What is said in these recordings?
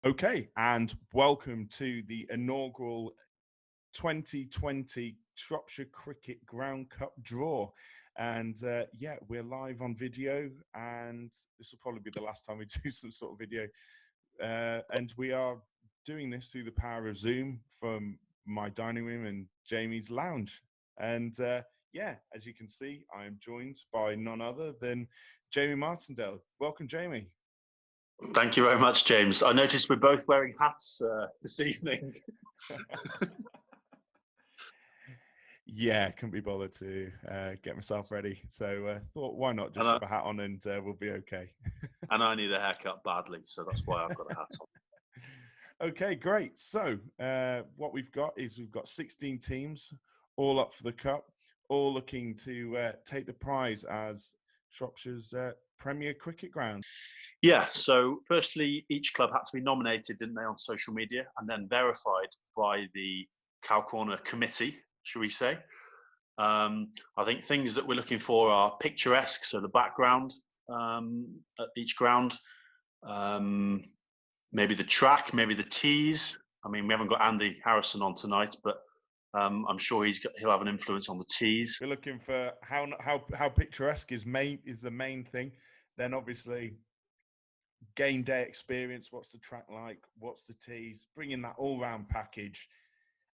Okay, and welcome to the inaugural 2020 Shropshire Cricket Ground Cup draw. And yeah, we're live on video, and this will probably be the last time we do some sort of video. And we are doing this through the power of Zoom from my dining room and Jamie's lounge. And yeah, as you can see, I am joined by none other than Jamie Martindale. Welcome, Jamie. Thank you very much, James. I noticed we're both wearing hats this evening. Yeah, couldn't be bothered to get myself ready. So thought, why not just shove a hat on and we'll be okay. And I need a haircut badly, so that's why I've got a hat on. Okay, great. So what we've got is we've got 16 teams all up for the cup, all looking to take the prize as Shropshire's premier cricket ground. Yeah, so firstly, each club had to be nominated, didn't they, on social media, and then verified by the Cow Corner committee, should we say. I think things that we're looking for are picturesque, so the background at each ground, maybe the track, maybe the tees. I mean, we haven't got Andy Harrison on tonight, but I'm sure he'll have an influence on the tees. We're looking for how picturesque is the main thing. Then obviously game day experience, what's the track like, what's the tees, bringing that all-round package.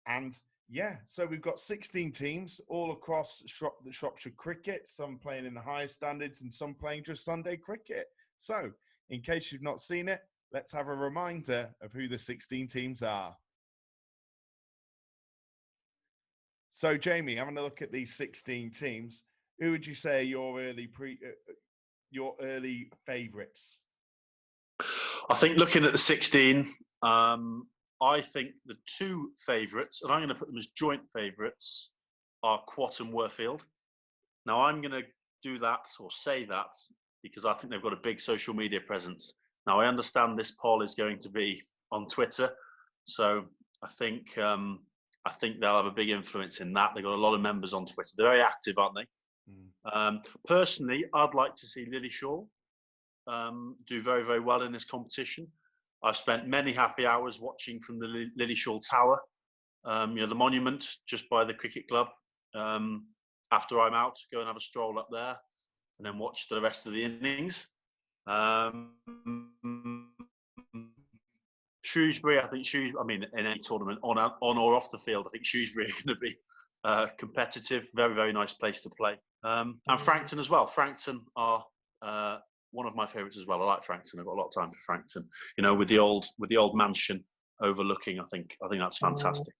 And yeah, so we've got 16 teams all across the Shropshire cricket, some playing in the highest standards and some playing just Sunday cricket. So in case you've not seen it, let's have a reminder of who the 16 teams are. So Jamie, having a look at these 16 teams, who would you say are your early favourites? I think looking at the 16, I think the two favourites, and I'm going to put them as joint favourites, are Quatt and WORFIELD. Now, I'm going to do that or say that because I think they've got a big social media presence. Now, I understand this poll is going to be on Twitter, so I think they'll have a big influence in that. They've got a lot of members on Twitter. They're very active, aren't they? Personally, I'd like to see LILLESHALL do very, very well in this competition. I've spent many happy hours watching from the LILLESHALL Tower, the monument just by the cricket club. After I'm out, go and have a stroll up there and then watch the rest of the innings. Shrewsbury, in any tournament, on or off the field, I think Shrewsbury are going to be competitive. Very, very nice place to play. And FRANKTON as well. FRANKTON are one of my favourites as well. I like FRANKTON. I've got a lot of time for FRANKTON. You know, with the old mansion overlooking, I think that's fantastic.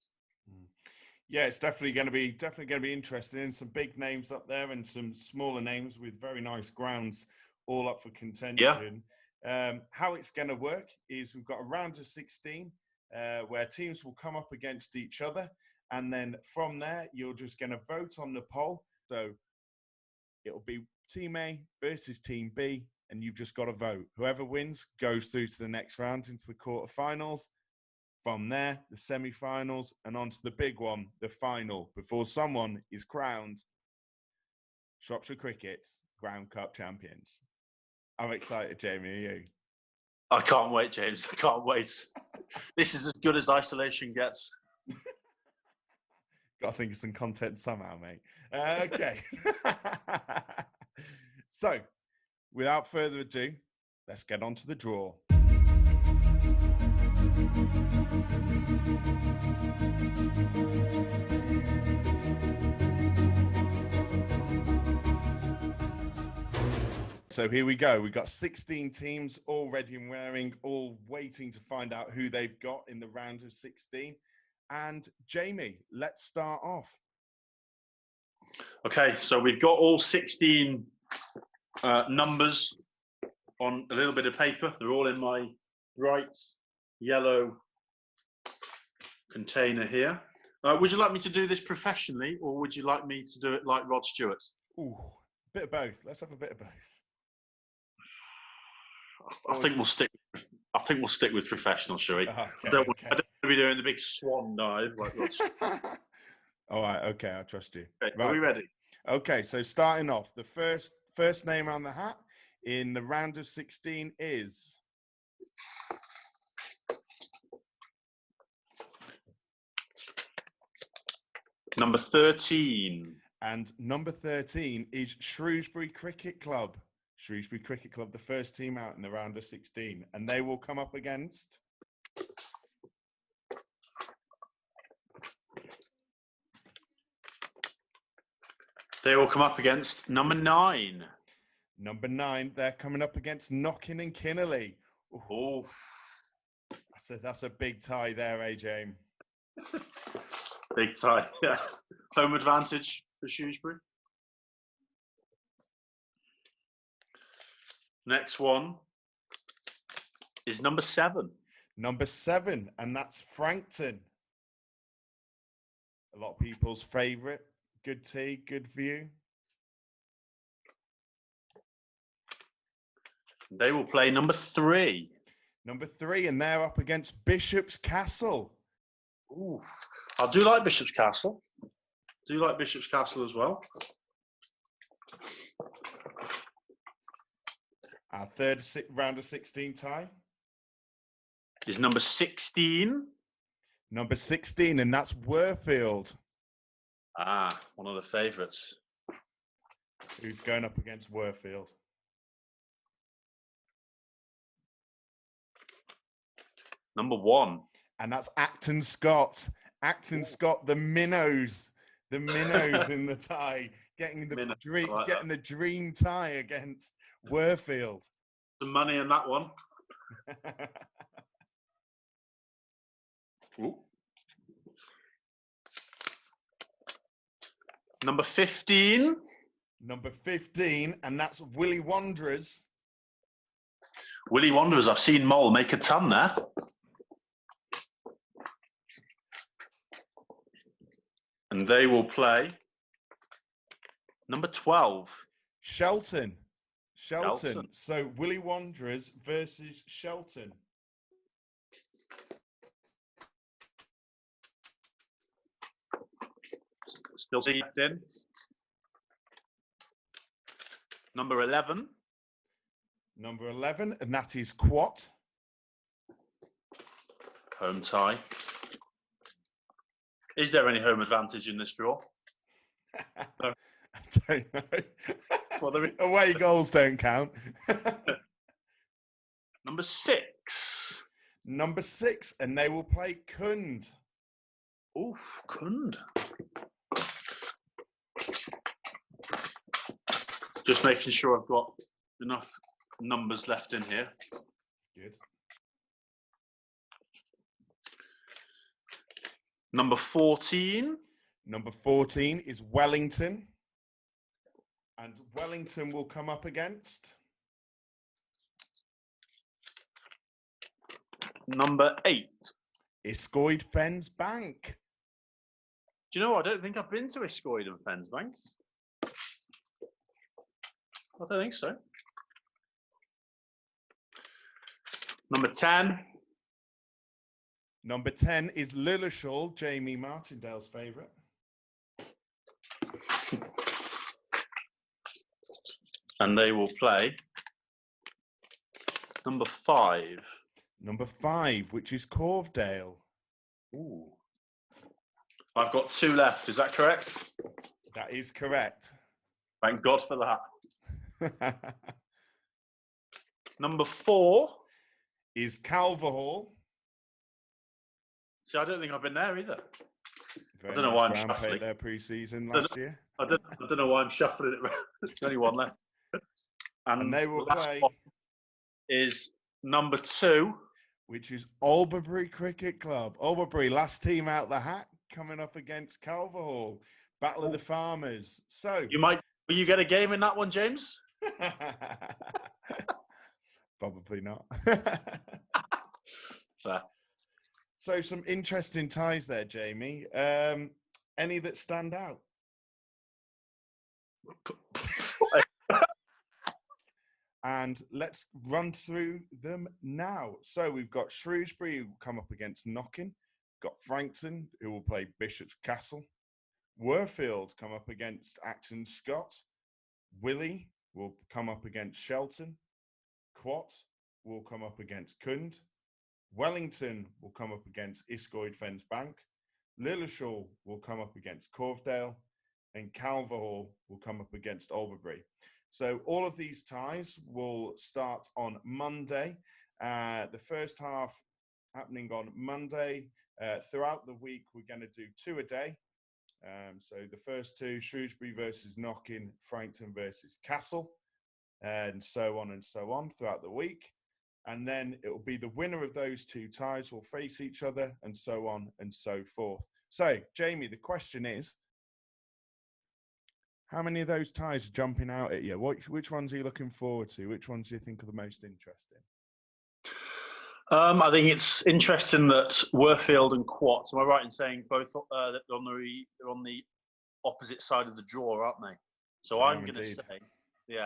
Yeah, it's definitely going to be interesting. And some big names up there and some smaller names with very nice grounds all up for contention. Yeah. How it's going to work is we've got a round of 16 where teams will come up against each other, and then from there you're just going to vote on the poll. So it'll be Team A versus Team B, and you've just got to vote. Whoever wins goes through to the next round, into the quarterfinals. From there, the semi-finals, and on to the big one, the final, before someone is crowned Shropshire Cricket's Ground Cup champions. I'm excited, Jamie. Are you? I can't wait, James. I can't wait. This is as good as isolation gets. Got to think of some content somehow, mate. Okay. So, without further ado, let's get on to the draw. So here we go. We've got 16 teams all ready and wearing, all waiting to find out who they've got in the round of 16. And Jamie, let's start off. Okay, so we've got all 16 numbers on a little bit of paper. They're all in my bright yellow container here. Would you like me to do this professionally, or would you like me to do it like Rod Stewart? Ooh, a bit of both. Let's have a bit of both. I think we'll stick with professional, shall we? Okay, I don't want to be doing the big swan dive like Rod Stewart. All right, okay, I trust you. Okay, right. Are we ready? Okay, so starting off, the first name on the hat in the round of 16 is Number 13. And number 13 is Shrewsbury Cricket Club. Shrewsbury Cricket Club, the first team out in the round of 16. And they will come up against... They will come up against number 9. Number 9, they're coming up against Knockin and Kinnerley. Oh, that's a big tie there, James. Big tie, yeah. Home advantage for Shrewsbury. Next one is number 7. Number 7, and that's Frankton. A lot of people's favourite. Good tea, good view. They will play number 3. Number 3, and they're up against Bishop's Castle. Ooh, I do like Bishop's Castle. Do like Bishop's Castle as well. Our third round of 16 tie is number 16. Number 16, and that's WORFIELD. Ah, one of the favourites. Who's going up against WORFIELD? Number 1. And that's Acton Scott. Acton Scott, the minnows. The minnows in the tie. Getting the dream tie against WORFIELD. Some money in that one. Ooh. Number 15. Number 15, and that's WILLEY Wanderers. WILLEY Wanderers, I've seen Mole make a ton there. And they will play number 12. Shelton. So WILLEY Wanderers versus Shelton. Still stepped in. Number 11. Number 11, and that is Quatt. Home tie. Is there any home advantage in this draw? No. I don't know. Well, away goals don't count. Number 6. Number 6, and they will play Kund. Oof, Kund. Just making sure I've got enough numbers left in here. Good. Number 14. Number 14 is Wellington. And Wellington will come up against... Number 8. Iscoyd Fens Bank. Do you know what? I don't think I've been to Iscoyd and Fens Bank. I don't think so. Number 10. Number 10 is LILLESHALL, Jamie Martindale's favourite. And they will play number 5. Number 5, which is Corvedale. Ooh. I've got 2 left. Is that correct? That is correct. Thank God for that. Number 4 is CALVERHALL. See, I don't think I've been there either. Very I don't know why I'm shuffling. Their pre-season last year. I don't know why I'm shuffling it. There's only one left. And they will play. Is number 2, which is Albury Cricket Club. Albury, last team out the hat, coming up against CALVERHALL. Battle of the Farmers. So will you get a game in that one, James? Probably not. Fair. So some interesting ties there, Jamie. Any that stand out? And let's run through them now. So we've got Shrewsbury, who will come up against Knockin. We've got Frankton, who will play Bishop's Castle. WORFIELD come up against Acton Scott. WILLEY will come up against Shelton. Quatt will come up against Kund. Wellington will come up against Iscoyd Fens Bank. LILLESHALL will come up against CALVERHALL, and CALVERHALL will come up against Albury. So all of these ties will start on Monday. The first half happening on Monday. Throughout the week, we're going to do 2 a day. So the first 2, Shrewsbury versus Knockin, Frankton versus Castle, and so on throughout the week. And then it will be the winner of those 2 ties will face each other, and so on and so forth. So, Jamie, the question is, how many of those ties are jumping out at you? Which ones are you looking forward to? Which ones do you think are the most interesting? I think it's interesting that WORFIELD and Quatt, am I right in saying both that they're on the opposite side of the draw, aren't they? So I'm going to say,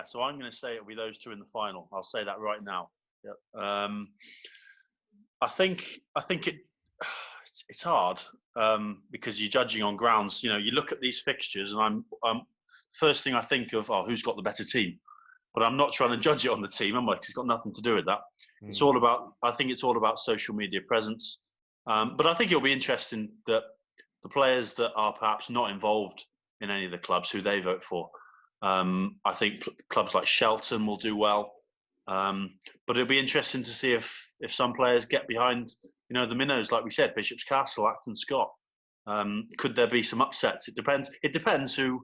so I'm going to say it'll be those 2 in the final. I'll say that right now. Yeah. I think it's hard because you're judging on grounds. You know, you look at these fixtures, and I'm first thing I think of, who's got the better team? But I'm not trying to judge it on the team, am I? It's got nothing to do with that. It's all about. I think it's all about social media presence. But I think it'll be interesting that the players that are perhaps not involved in any of the clubs, who they vote for. I think clubs like Shelton will do well. But it'll be interesting to see if some players get behind, the minnows, like we said, Bishop's Castle, Acton Scott. Could there be some upsets? It depends. It depends who,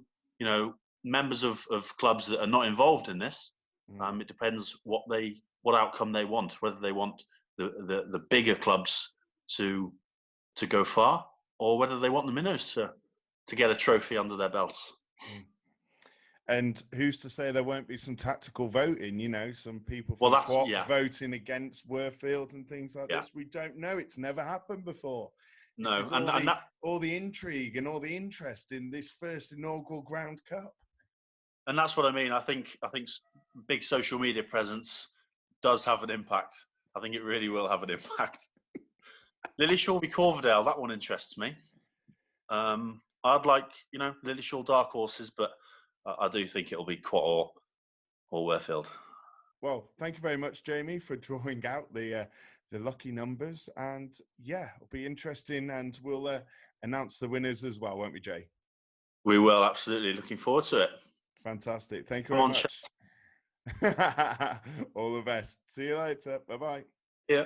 members of clubs that are not involved in this. It depends what outcome they want, whether they want the bigger clubs to go far, or whether they want the minnows to get a trophy under their belts. And who's to say there won't be some tactical voting? Some people from Quatt voting against WORFIELD and things like this. We don't know. It's never happened before. No, all the intrigue and all the interest in this first inaugural Ground Cup. And that's what I mean. I think big social media presence does have an impact. I think it really will have an impact. LILLESHALL v Corverdale, that one interests me. I'd like, LILLESHALL dark horses, but I do think it'll be Quatt or WORFIELD. Well, thank you very much, Jamie, for drawing out the lucky numbers. And it'll be interesting, and we'll announce the winners as well, won't we, Jay? We will, absolutely. Looking forward to it. Fantastic. Thank you very much. All the best. See you later. Bye-bye. Yeah.